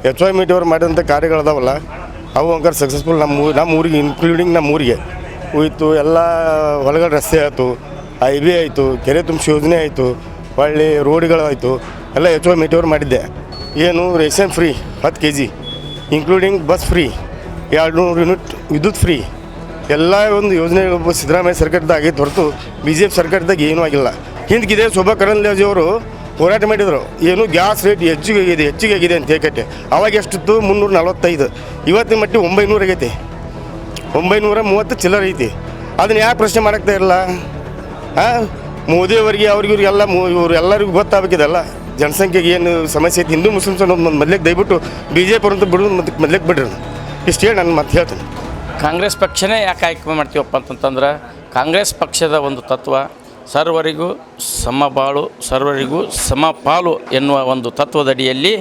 H Y ಮೇಟಿ ಅವ್ರು ಮಾಡಿದಂಥ ಕಾರ್ಯಗಳದಾವಲ್ಲ ಅವು ಅಂಕರ್ ಸಕ್ಸಸ್ಫುಲ್ ನಮ್ಮ ಊರಿಗೆ ಇನ್ಕ್ಲೂಡಿಂಗ್ ನಮ್ಮ ಊರಿಗೆ ಹೋಯ್ತು. ಎಲ್ಲ ಹೊಲಗಳ ರಸ್ತೆ ಆಯಿತು, IB ಆಯಿತು, ಕೆರೆ ತುಂಬಿಸಿ ಯೋಜನೆ ಆಯಿತು, ಒಳ್ಳೆ ರೋಡ್ಗಳಾಯಿತು, ಎಲ್ಲ ಎಚ್ ವೈ ಮೇಟಿ ಅವ್ರು ಮಾಡಿದ್ದೆ. ಏನು ration free 10 kg including bus free, 200 unit ವಿದ್ಯುತ್ ಫ್ರೀ, ಎಲ್ಲ ಒಂದು ಯೋಜನೆಗಳು ಸಿದ್ದರಾಮಯ್ಯ ಸರ್ಕಾರದಾಗ ಆಗೈತೆ ಹೊರತು BJP ಸರ್ಕಾರದಾಗ ಏನೂ ಆಗಿಲ್ಲ. ಹಿಂದಕ್ಕಿದೆ ಶೋಭಾ ಕರಂದ್ಲಾಜೆ ಅವರು ಹೋರಾಟ ಮಾಡಿದರು, ಏನು ಗ್ಯಾಸ್ ರೇಟ್ ಹೆಚ್ಚಿಗೆ ಆಗಿದೆ ಅಂತ ಏಕಟ್ಟೆ. ಅವಾಗ ಎಷ್ಟಿತ್ತು 345, ಇವತ್ತಿನ ಮಟ್ಟಿಗೆ 900 ಆಗೈತಿ, 930 ಚಿಲ್ಲರ್ ಐತಿ. ಅದನ್ನ ಯಾಕೆ ಪ್ರಶ್ನೆ ಮಾಡೋಕ್ತಾ ಇಲ್ಲ? ಮೋದಿಯವರಿಗೆ ಅವ್ರಿಗೆಲ್ಲ ಇವ್ರು ಎಲ್ಲರಿಗೂ ಗೊತ್ತಾಗಬೇಕಿದೆಲ್ಲ ಜನಸಂಖ್ಯೆಗೆ ಏನು ಸಮಸ್ಯೆ ಐತಿ. ಹಿಂದೂ ಮುಸ್ಲಿಮ್ಸ್ ಅನ್ನೋದು ಮೊದಲಿಗೆ ದಯವಿಟ್ಟು BJP ಅವ್ರಂತ ಬಿಡೋದು ಮೊದಲಿಗೆ ಬಿಡ್ರಿ. ಇಷ್ಟು ಹೇಳಿ ನಾನು ಮತ್ತೆ ಹೇಳ್ತೀನಿ. ಕಾಂಗ್ರೆಸ್ ಪಕ್ಷನೇ ಯಾಕೆ ಆಯ್ಕೆ ಮಾಡ್ತೀವಪ್ಪ ಅಂತಂತಂದ್ರೆ ಕಾಂಗ್ರೆಸ್ ಪಕ್ಷದ ಒಂದು ತತ್ವ ಸರ್ವರಿಗೂ ಸಮಬಾಳು ಸರ್ವರಿಗೂ ಸಮಪಾಲು ಎನ್ನುವ ಒಂದು ತತ್ವದಡಿಯಲ್ಲಿ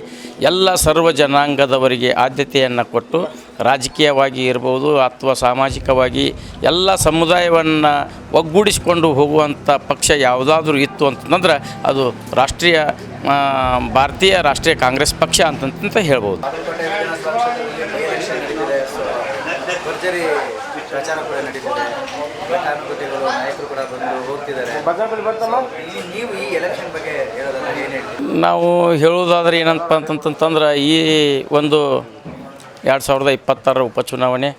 ಎಲ್ಲ ಸರ್ವ ಜನಾಂಗದವರಿಗೆ ಆದ್ಯತೆಯನ್ನು ಕೊಟ್ಟು ರಾಜಕೀಯವಾಗಿ ಇರ್ಬೋದು ಅಥವಾ ಸಾಮಾಜಿಕವಾಗಿ ಎಲ್ಲ ಸಮುದಾಯವನ್ನು ಒಗ್ಗೂಡಿಸಿಕೊಂಡು ಹೋಗುವಂಥ ಪಕ್ಷ ಯಾವುದಾದ್ರೂ ಇತ್ತು ಅಂತಂದ್ರೆ ಅದು ಭಾರತೀಯ ರಾಷ್ಟ್ರೀಯ ಕಾಂಗ್ರೆಸ್ ಪಕ್ಷ ಅಂತಂತ ಹೇಳ್ಬೋದು. ಪ್ರಚಾರ ಕೂಡ ನಡೀತಿದೆ, ಘಟಾನುಘಟಿಗಳು ನಾಯಕರು ಕೂಡ ಬಂದು ಹೋಗ್ತಿದ್ದಾರೆ. ನೀವು ಈ ಎಲೆಕ್ಷನ್ ಬಗ್ಗೆ ಹೇಳೋದಾದ್ರೆ ಏನು ಹೇಳ್ತೀವಿ? ನಾವು ಹೇಳುವುದಾದ್ರೆ ಏನಂತ ಅಂತಂತಂದ್ರೆ ಈ ಒಂದು 2020 ಉಪಚುನಾವಣೆ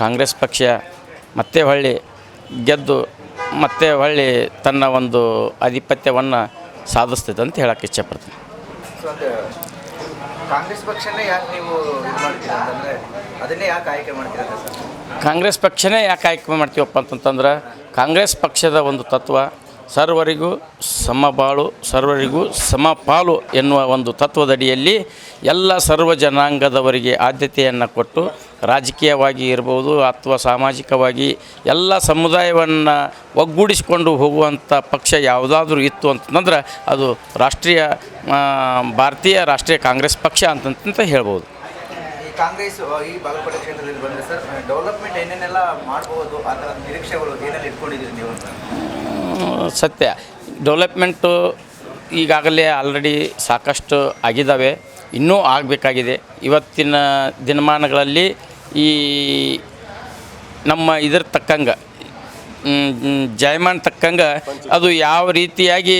ಕಾಂಗ್ರೆಸ್ ಪಕ್ಷ ಮತ್ತೆ ಹೊಳ್ಳಿ ಗೆದ್ದು ಮತ್ತೆ ಹೊಳ್ಳಿ ತನ್ನ ಒಂದು ಆಧಿಪತ್ಯವನ್ನು ಸಾಧಿಸ್ತಿದೆ ಅಂತ ಹೇಳಕ್ಕೆ ಇಚ್ಛೆಪಡ್ತೀನಿ. ಕಾಂಗ್ರೆಸ್ ಪಕ್ಷನೇ ಯಾಕೆ ನೀವು ಇದು ಮಾಡ್ತೀರಾ ಅಂತಂದರೆ ಅದನ್ನೇ ಯಾಕೆ ಆಯ್ಕೆ ಮಾಡ್ತೀರಾ ಸರ್? ಕಾಂಗ್ರೆಸ್ ಪಕ್ಷನೇ ಯಾಕೆ ಆಯ್ಕೆ ಮಾಡ್ತೀವಪ್ಪ ಅಂತಂತಂದ್ರೆ ಕಾಂಗ್ರೆಸ್ ಪಕ್ಷದ ಒಂದು ತತ್ವ ಸರ್ವರಿಗೂ ಸಮಬಾಳು ಸರ್ವರಿಗೂ ಸಮಪಾಲು ಎನ್ನುವ ಒಂದು ತತ್ವದಡಿಯಲ್ಲಿ ಎಲ್ಲ ಸರ್ವ ಜನಾಂಗದವರಿಗೆ ಆದ್ಯತೆಯನ್ನು ಕೊಟ್ಟು ರಾಜಕೀಯವಾಗಿ ಇರ್ಬೋದು ಅಥವಾ ಸಾಮಾಜಿಕವಾಗಿ ಎಲ್ಲ ಸಮುದಾಯವನ್ನು ಒಗ್ಗೂಡಿಸಿಕೊಂಡು ಹೋಗುವಂಥ ಪಕ್ಷ ಯಾವುದಾದ್ರೂ ಇತ್ತು ಅಂತಂದ್ರೆ ಅದು ಭಾರತೀಯ ರಾಷ್ಟ್ರೀಯ ಕಾಂಗ್ರೆಸ್ ಪಕ್ಷ ಅಂತಂತ ಹೇಳ್ಬೋದು. ಈ ಕಾಂಗ್ರೆಸ್ ಈ ಬಾಗಲಕೋಟೆ ಕ್ಷೇತ್ರದಲ್ಲಿ ಬಂದರೆ ಸರ್ ಡೆವಲಪ್ಮೆಂಟ್ ಏನೇನೆಲ್ಲ ಮಾಡ್ಬೋದು ಆ ಥರದ ನಿರೀಕ್ಷೆಗಳು ಏನೆಲ್ಲ ಇಟ್ಕೊಂಡಿದ್ದೀರಿ ನೀವು ಅಂತ? ಸತ್ಯ, ಡೆವಲಪ್ಮೆಂಟು ಈಗಾಗಲೇ ಆಲ್ರೆಡಿ ಸಾಕಷ್ಟು ಆಗಿದ್ದಾವೆ, ಇನ್ನೂ ಆಗಬೇಕಾಗಿದೆ. ಇವತ್ತಿನ ದಿನಮಾನಗಳಲ್ಲಿ ಈ ನಮ್ಮ ಇದರ ತಕ್ಕಂಗೆ ಜಾಯಮಾನ ತಕ್ಕಂಗೆ ಅದು ಯಾವ ರೀತಿಯಾಗಿ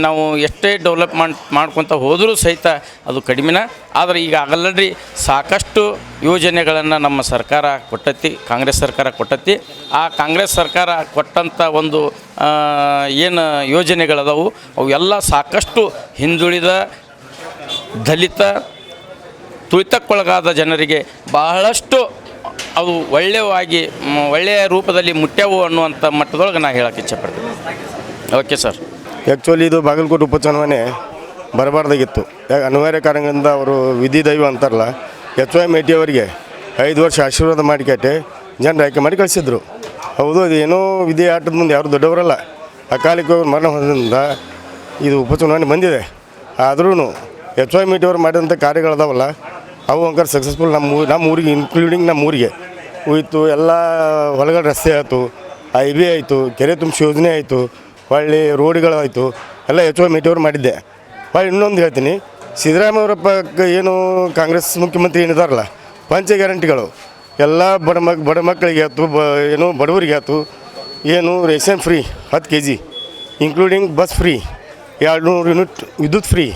ನಾವು ಎಷ್ಟೇ ಡೆವಲಪ್ಮೆಂಟ್ ಮಾಡ್ಕೊತ ಹೋದರೂ ಸಹಿತ ಅದು ಕಡಿಮೆನ. ಆದರೆ ಈಗ ಆಲ್ರೆಡಿ ಸಾಕಷ್ಟು ಯೋಜನೆಗಳನ್ನು ನಮ್ಮ ಸರ್ಕಾರ ಕೊಟ್ಟತಿ, ಕಾಂಗ್ರೆಸ್ ಸರ್ಕಾರ ಕೊಟ್ಟತಿ. ಆ ಕಾಂಗ್ರೆಸ್ ಸರ್ಕಾರ ಕೊಟ್ಟಂಥ ಒಂದು ಏನು ಯೋಜನೆಗಳದಾವು ಅವು ಎಲ್ಲ ಸಾಕಷ್ಟು ಹಿಂದುಳಿದ ದಲಿತ ತುಳಿತಕ್ಕೊಳಗಾದ ಜನರಿಗೆ ಬಹಳಷ್ಟು ಅವು ಒಳ್ಳೆಯ ರೂಪದಲ್ಲಿ ಮುಟ್ಟ್ಯಾವು ಅನ್ನುವಂಥ ಮಟ್ಟದೊಳಗೆ ನಾನು ಹೇಳೋಕ್ಕೆ ಇಚ್ಛೆಪಡ್ತೀನಿ. Okay sir. ಆ್ಯಕ್ಚುಲಿ ಇದು ಬಾಗಲಕೋಟೆ ಉಪಚುನಾವಣೆ ಬರಬಾರ್ದಾಗಿತ್ತು. ಅನಿವಾರ್ಯ ಕಾರಣಗಳಿಂದ ಅವರು ವಿಧಿ ದೈವ ಅಂತಾರಲ್ಲ, ಎಚ್ ವೈ ಮೇಟಿ ಅವರಿಗೆ 5 ವರ್ಷ ಆಶೀರ್ವಾದ ಮಾಡಿಕಟ್ಟೆ ಜನರು ಆಯ್ಕೆ ಮಾಡಿ ಕಳಿಸಿದ್ರು. ಹೌದು, ಅದು ಏನೋ ವಿಧಿ ಆಟದ ಮುಂದೆ ಯಾರು ದೊಡ್ಡವರಲ್ಲ. ಅಕಾಲಿಕ ಮರಣ ಹೊಂದಿದ್ದರಿಂದ ಇದು ಉಪಚುನಾವಣೆ ಬಂದಿದೆ. ಆದ್ರೂ ಎಚ್ ವೈ ಮೇಟಿ ಅವರು ಮಾಡಿದಂಥ ಕಾರ್ಯಗಳದಾವಲ್ಲ ಅವು ಅಂಕರ್ ಸಕ್ಸಸ್ಫುಲ್ ನಮ್ಮ ಊರಿಗೆ ಇನ್ಕ್ಲೂಡಿಂಗ್ ನಮ್ಮ ಊರಿಗೆ ಹೋಯ್ತು. ಎಲ್ಲ ಹೊಲಗಳ ರಸ್ತೆ ಆಯಿತು, IB ಆಯಿತು, ಕೆರೆ ತುಂಬಿಸಿ ಯೋಜನೆ ಆಯಿತು, ಒಳ್ಳೆ ರೋಡ್ಗಳಾಯಿತು, ಎಲ್ಲ ಎಚ್ ವೈ ಮೇಟಿ ಅವ್ರು ಮಾಡಿದ್ದೆ. ಇನ್ನೊಂದು ಹೇಳ್ತೀನಿ, ಸಿದ್ದರಾಮಯ್ಯವರಪ್ಪ ಏನು ಕಾಂಗ್ರೆಸ್ ಮುಖ್ಯಮಂತ್ರಿ ಏನಿದಾರಲ್ಲ, ಪಂಚ ಗ್ಯಾರಂಟಿಗಳು ಎಲ್ಲ ಬಡ ಮಕ್ಕಳಿಗೆ ಆಯ್ತು, ಏನು ಬಡವರಿಗೆ ಆಯ್ತು, ಏನು ration free 10 kg including bus free, 200 unit ವಿದ್ಯುತ್ ಫ್ರೀ,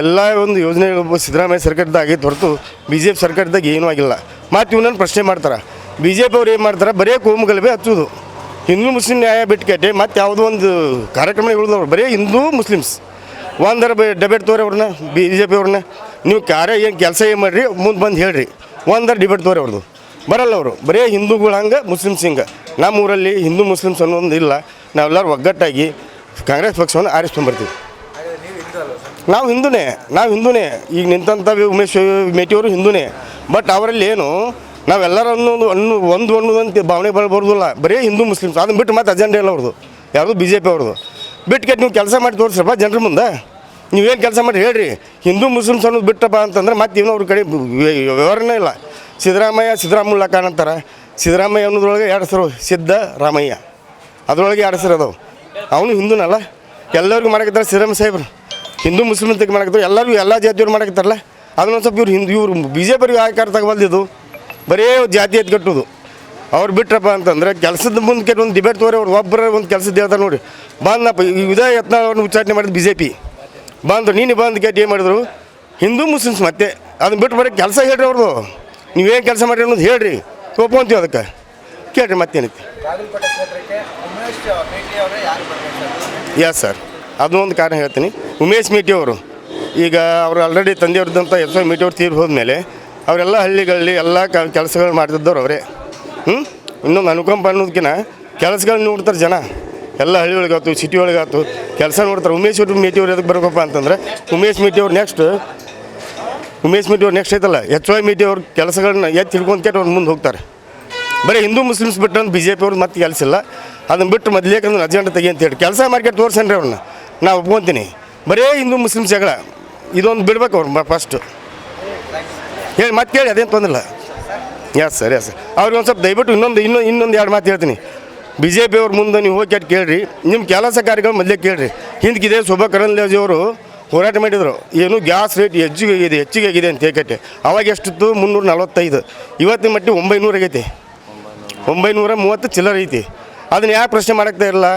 ಎಲ್ಲ ಒಂದು ಯೋಜನೆಗಳು ಸಿದ್ದರಾಮಯ್ಯ ಸರ್ಕಾರದಾಗ ಆಗೈತೆ ಹೊರತು BJP ಸರ್ಕಾರದಾಗ ಏನೂ ಆಗಿಲ್ಲ. ಮತ್ತು ಇವನನ್ನು ಪ್ರಶ್ನೆ ಮಾಡ್ತಾರೆ. BJP ಅವ್ರು ಏನು ಮಾಡ್ತಾರೆ, ಬರೀ ಕೋಮುಗಲಭೆ ಹಚ್ಚೋದು. ಹಿಂದೂ ಮುಸ್ಲಿಂ ನ್ಯಾಯ ಬಿಟ್ಕಟ್ಟೆ ಮತ್ತು ಯಾವುದೋ ಒಂದು ಕಾರ್ಯಕ್ರಮ ಉಳಿದವ್ರು ಬರೀ ಹಿಂದೂ ಮುಸ್ಲಿಮ್ಸ್ ಒಂದರ ಡಿಬೇಟ್ ತೋರಿ ಅವ್ರನ್ನ BJP ಅವ್ರನ್ನ ನೀವು ಏನು ಕೆಲಸ ಏನು ಮಾಡಿರಿ ಮುಂದೆ ಬಂದು ಹೇಳ್ರಿ, ಒಂದರ ಡಿಬೇಟ್ ತೋರಿ ಅವ್ರದ್ದು ಬರಲ್ಲ. ಅವರು ಬರೀ ಹಿಂದೂಗಳು ಹಂಗೆ ಮುಸ್ಲಿಮ್ಸ್ ಹಿಂಗೆ. ನಮ್ಮ ಊರಲ್ಲಿ ಹಿಂದೂ ಮುಸ್ಲಿಮ್ಸ್ ಅನ್ನೋದು ಇಲ್ಲ. ನಾವೆಲ್ಲರೂ ಒಗ್ಗಟ್ಟಾಗಿ ಕಾಂಗ್ರೆಸ್ ಪಕ್ಷವನ್ನು ಆರಿಸ್ಕೊಂಡ್ಬರ್ತೀವಿ. ನಾವು ಹಿಂದೂನೇ ಈಗ ನಿಂತಂಥ ಉಮೇಶ್ ಮೇಟಿಯವರು ಹಿಂದೂನೇ. ಬಟ್ ಅವರಲ್ಲಿ ಏನು ನಾವೆಲ್ಲರೂ ಒಂದು ಅನ್ನೋದಂತ ಭಾವನೆ ಬರೋದಿಲ್ಲ. ಬರೀ ಹಿಂದೂ ಮುಸ್ಲಿಮ್ಸ್ ಅದನ್ನು ಬಿಟ್ಟು ಮತ್ತೆ ಅಜೆಂಡ ಇಲ್ಲ ಅವ್ರದ್ದು, ಯಾವುದು BJP ಅವ್ರದ್ದು. ಬಿಟ್ಕೆಟ್ಟು ನೀವು ಕೆಲಸ ಮಾಡಿ ತೋರಿಸ್ರಪ್ಪ ಜನರ ಮುಂದೆ. ನೀವೇನು ಕೆಲಸ ಮಾಡಿ ಹೇಳ್ರಿ. ಹಿಂದೂ ಮುಸ್ಲಿಮ್ಸ್ ಅನ್ನೋದು ಬಿಟ್ಟಪ್ಪ ಅಂತಂದ್ರೆ ಮತ್ತೆ ಏನೋ ಅವ್ರ ಕಡೆ ವ್ಯವಹಾರನೇ ಇಲ್ಲ. ಸಿದ್ದರಾಮುಲ್ಲ ಖಾನ್ ಅಂತಾರೆ. ಸಿದ್ದರಾಮಯ್ಯ ಅನ್ನೋದ್ರೊಳಗೆ 2 ಹೆಸರು, ಸಿದ್ದರಾಮಯ್ಯ, ಅದರೊಳಗೆ 2 ಹೆಸರು ಅದಾವೆ. ಅವನು ಹಿಂದೂನಲ್ಲ. ಎಲ್ಲರಿಗೂ ಮಾಡಕತ್ತಾರೆ ಸಿದ್ದರಾಮಯ್ಯ ಸಾಹೇಬ್ರು. ಹಿಂದೂ ಮುಸ್ಲಿಮ್ ತೆಗೆ ಮಾಡಕತ್ತಾರೆ, ಎಲ್ಲರಿಗೂ ಎಲ್ಲ ಜಾತಿಯವ್ರು ಮಾಡಕತ್ತಾರಲ್ಲ. ಅದನ್ನೊಂದು ಸ್ವಲ್ಪ ಇವ್ರು ಬಿ ಜೆ ಪಿಗೆ ಆಕಾರ ತಗೊಬಲ್ದಿದ್ದು ಬರೀ ಜಾತಿ ಎದ್ದು ಕಟ್ಟೋದು. ಅವ್ರು ಬಿಟ್ರಪ್ಪ ಅಂತಂದ್ರೆ ಕೆಲಸದ ಮುಂದೆ ಒಂದು ಡಿಬೇಟ್ ತೋರಿ ಅವ್ರು ಒಬ್ಬರ ಒಂದು ಕೆಲಸದ ಹೇಳ್ತಾರೆ ನೋಡಿ. ಬಂದಪ್ಪ ಇದೇ ಯತ್ನಾಳ್ ಅವ್ರನ್ನ ಉಚ್ಚಾಟನೆ ಮಾಡಿದ್ದು ಬಿ ಜೆ ಪಿ ಬಂದು ನೀನು ಬಂದು ಕೆಟ್ಟು ಏನು ಮಾಡಿದ್ರು ಹಿಂದೂ ಮುಸ್ಲಿಮ್ಸ್ ಮತ್ತೆ ಅದನ್ನ ಬಿಟ್ಟು ಬರೀ ಕೆಲಸ ಹೇಳ್ರಿ ಅವ್ರದ್ದು. ನೀವೇನು ಕೆಲಸ ಮಾಡಿರಿ ಅನ್ನೋದು ಹೇಳ್ರಿ ಒಪ್ಕೊಂತೀವಿ ಅದಕ್ಕೆ ಕೇಳ್ರಿ ಮತ್ತೇನೈತಿ. ಬಾಗಲಕೋಟೆ ಕ್ಷೇತ್ರಕ್ಕೆ ಉಮೇಶ್ ಮೇಟಿ ಅವರೇ ಯಾರು ಬರ್ಬೇಕು ಯಸ್ ಸರ್, ಅದು ಒಂದು ಕಾರಣ ಹೇಳ್ತೀನಿ. ಉಮೇಶ್ ಮೇಟಿ ಅವರು ಈಗ ಅವರು ಆಲ್ರೆಡಿ ತಂದೆಯವ್ರದ್ದಂಥ ಎಸ್ ಮೇಟಿ ಅವ್ರು ತೀರಿ ಹೋದ್ಮೇಲೆ ಅವರೆಲ್ಲ ಹಳ್ಳಿಗಳಲ್ಲಿ ಎಲ್ಲ ಕೆಲಸಗಳು ಮಾಡ್ತಿದ್ದವ್ರು ಅವರೇ. ಇನ್ನೊಂದು ಅನುಕಂಪ ಅನ್ನೋದಕ್ಕಿಂತ ಕೆಲಸಗಳನ್ನ ನೋಡ್ತಾರೆ ಜನ. ಎಲ್ಲ ಹಳ್ಳಿ ಒಳಗಾಯ್ತು ಸಿಟಿ ಒಳಗಾಯ್ತು ಕೆಲಸ ನೋಡ್ತಾರೆ. ಉಮೇಶ್ ಮೇಟಿ ಅವ್ರು ಎದಕ್ಕೆ ಬರಬೇಕಪ್ಪ ಅಂತಂದ್ರೆ ಉಮೇಶ್ ಮೇಟಿ ಅವ್ರು ನೆಕ್ಸ್ಟ್ ಐತಲ್ಲ ಎಚ್ ವೈ ಮೇಟಿ ಅವ್ರ ಕೆಲಸಗಳನ್ನ ಎತ್ತು ಹಿಡ್ಕೊಂಡು ಕೆಟ್ಟು ಅವ್ರು ಮುಂದೆ ಹೋಗ್ತಾರೆ. ಬರೀ ಹಿಂದೂ ಮುಸ್ಲಿಮ್ಸ್ ಬಿಟ್ಟರೆ ಬಿ ಜೆ ಪಿ ಅವ್ರು ಮತ್ತೆ ಕೆಲಸ ಇಲ್ಲ. ಅದನ್ನು ಬಿಟ್ಟು ಮೊದಲೇಕಂದ್ರೆ ಅಜೆಂಡ ತೆಗಿ ಅಂತ ಹೇಳಿ ಕೆಲಸ ಮಾರ್ಕೆಟ್ ತೋರ್ಸನ್ರಿ ಅವ್ರನ್ನ ನಾವು ಒಪ್ಕೊತೀನಿ. ಬರೀ ಹಿಂದೂ ಮುಸ್ಲಿಮ್ಸ್ ಜಗಳ ಇದೊಂದು ಬಿಡ್ಬೇಕು ಅವ್ರು ಫಸ್ಟು ಹೇಳಿ ಮತ್ತೆ ಕೇಳಿ ಅದೇನು ತೊಂದಿಲ್ಲ. ಎಸ್ ಸರ್ ಅವ್ರಿಗೆ ಒಂದು ಸ್ವಲ್ಪ ದಯವಿಟ್ಟು ಇನ್ನೊಂದು ಎರಡು ಮಾತು ಹೇಳ್ತೀನಿ. ಬಿ ಜೆ ಪಿ ಅವ್ರ ಮುಂದೆ ನೀವು ಹೋಗಿ ಕೆಟ್ಟು ಕೇಳಿರಿ, ನಿಮ್ಮ ಕೆಲಸ ಕಾರ್ಯಗಳು ಮೊದಲೇ ಕೇಳಿರಿ. ಹಿಂದಕ್ಕಿದೆ ಶೋಭಾ ಕರಂದ್ಲಾಜೆ ಅವರು ಹೋರಾಟ ಮಾಡಿದರು, ಏನು ಗ್ಯಾಸ್ ರೇಟ್ ಹೆಚ್ಚಿಗೆ ಆಗಿದೆ ಅಂತ ಹೇಳಿ. ಅವಾಗ ಎಷ್ಟಿತ್ತು 345, ಇವತ್ತಿನ ಮಟ್ಟಿಗೆ 900 ಆಗೈತಿ. 930 ಚಿಲ್ಲರ್ ಐತಿ. ಅದನ್ನ ಯಾಕೆ ಪ್ರಶ್ನೆ ಮಾಡೋಕ್ತಾ ಇರಲ್ಲ?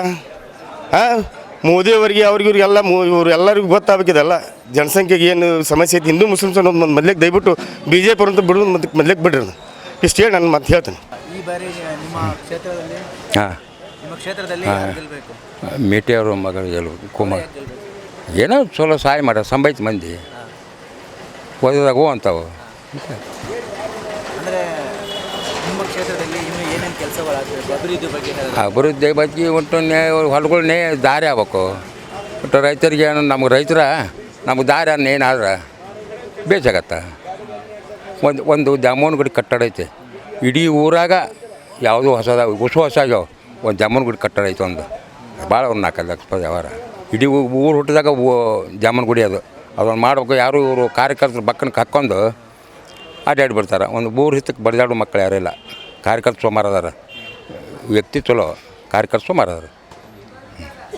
ಮೋದಿಯವರಿಗೆ ಅವ್ರಿಗೆಲ್ಲ ಇವ್ರು ಎಲ್ಲರಿಗೂ ಗೊತ್ತಾಗಬೇಕಿದೆಲ್ಲ ಜನಸಂಖ್ಯೆಗೆ ಏನು ಸಮಸ್ಯೆ ಐತಿ. ಹಿಂದೂ ಮುಸ್ಲಿಮ್ಸ್ ಅನ್ನೋದು ಮೊದಲಿಗೆ ದಯವಿಟ್ಟು ಬಿ ಜೆ ಪಿ ಅವ್ರಂತ ಬಿಡೋದು ಮೊದಲಿಗೆ ಬಿಡ್ರಿ. ಇಷ್ಟು ಹೇಳಿ ನಾನು ಮತ್ತೆ ಹೇಳ್ತೀನಿ. ಈ ಬಾರಿ ನಿಮ್ಮ ಕ್ಷೇತ್ರದಲ್ಲಿ ಯಾರು ಗೆಲ್ಬೇಕು? ಮೇಟಿ ಅವರು ಮಗಳು ಗೆಲ್ಬೇಕು. ಕುಮಾರ್ ಏನೋ ಚಲೋ ಸಹಾಯ ಮಾಡ್ಯಾರ. ಸಂಬೈತಿ ಮಂದಿ ಓದಿದಾಗ ಅಂತಾವು. ಅಂದರೆ ನಿಮ್ಮ ಕ್ಷೇತ್ರದಲ್ಲಿ ಇನ್ನೂ ಏನೇನು ಕೆಲಸಗಳಾಗಬೇಕು ಅಭಿವೃದ್ಧಿ ಬಗ್ಗೆ ಒಟ್ಟು ಹೊಲಗಳನ್ನೇ ದಾರಿ ಆಗ್ಬೇಕು. ಒಟ್ಟು ರೈತರಿಗೆ ನಮಗೆ ದಾರಿ ಏನಾದ್ರೆ ಬೇಸಾಗತ್ತೆ. ಒಂದು ಜಾಮೂನು ಗುಡಿ ಕಟ್ಟಡ ಐತೆ ಇಡೀ ಊರಾಗ. ಯಾವುದೋ ಹೊಸ ಆಗ್ಯಾವ. ಒಂದು ಜಾಮೂನು ಗುಡಿ ಕಟ್ಟಡ ಐತೆ ಒಂದು ಭಾಳ ಒಂದು 4 ಲಕ್ಷ ರೂಪಾಯಿ ವ್ಯವಹಾರ. ಇಡೀ ಊರು ಹುಟ್ಟಿದಾಗ ಜಾಮೂನು ಗುಡಿ ಅದೊಂದು ಮಾಡ್ಬೇಕು. ಯಾರು ಇವರು ಕಾರ್ಯಕರ್ತರು ಬಕ್ಕನಕ್ಕೆ ಹಾಕ್ಕೊಂಡು ಅಡ್ಡಾಡಿ ಬಿಡ್ತಾರೆ. ಒಂದು 3 ಹಿತ್ತಕ್ಕೆ ಬಡಿದಾಡೋ ಮಕ್ಕಳು ಯಾರಿಲ್ಲ. ಕಾರ್ಯಕರ್ತರು ಸುಮಾರು ಅದಾರ. ವ್ಯಕ್ತಿ ಚಲೋ, ಕಾರ್ಯಕರ್ತರು ಸುಮಾರು ಅದಾರ.